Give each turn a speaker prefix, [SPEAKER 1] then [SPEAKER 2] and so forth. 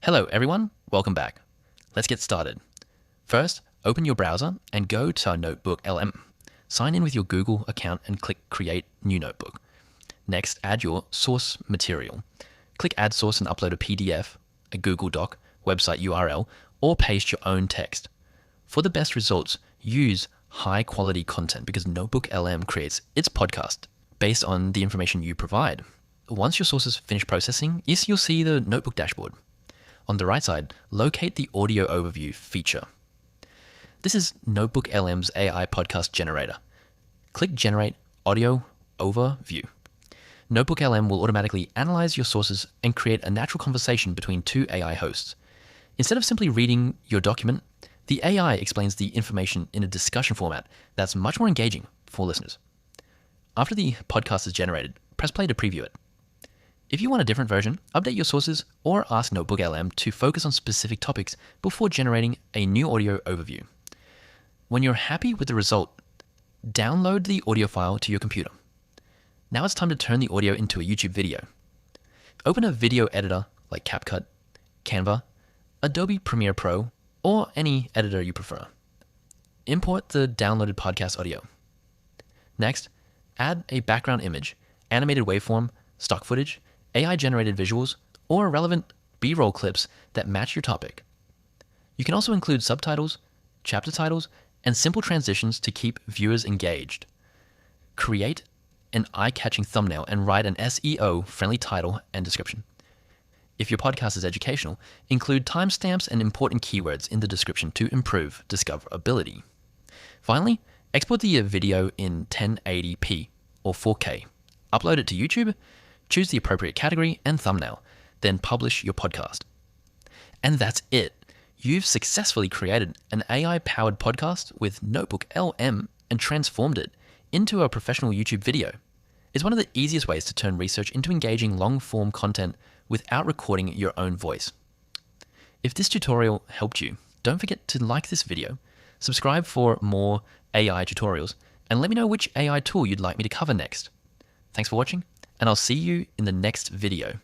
[SPEAKER 1] Hello everyone, welcome back. Let's get started. First, open your browser and go to our NotebookLM. Sign in with your Google account and click Create New Notebook. Next, add your source material. Click Add Source and upload a PDF, a Google Doc, website URL, or paste your own text. For the best results, use high quality content because NotebookLM creates its podcast based on the information you provide. Once your sources finish processing, you'll see the notebook dashboard. On the right side, locate the audio overview feature. This is NotebookLM's AI podcast generator. Click Generate Audio Overview. NotebookLM will automatically analyze your sources and create a natural conversation between two AI hosts. Instead of simply reading your document, the AI explains the information in a discussion format that's much more engaging for listeners. After the podcast is generated, press play to preview it. If you want a different version, update your sources or ask NotebookLM to focus on specific topics before generating a new audio overview. When you're happy with the result, download the audio file to your computer. Now it's time to turn the audio into a YouTube video. Open a video editor like CapCut, Canva, Adobe Premiere Pro, or any editor you prefer. Import the downloaded podcast audio. Next, add a background image, animated waveform, stock footage, AI-generated visuals, or relevant B-roll clips that match your topic. You can also include subtitles, chapter titles, and simple transitions to keep viewers engaged. Create an eye-catching thumbnail and write an SEO-friendly title and description. If your podcast is educational, include timestamps and important keywords in the description to improve discoverability. Finally, export the video in 1080p or 4K. Upload it to YouTube, choose the appropriate category and thumbnail, then publish your podcast. And that's it. You've successfully created an AI-powered podcast with NotebookLM and transformed it into a professional YouTube video. It's one of the easiest ways to turn research into engaging long-form content without recording your own voice. If this tutorial helped you, don't forget to like this video, subscribe for more AI tutorials, and let me know which AI tool you'd like me to cover next. Thanks for watching, and I'll see you in the next video.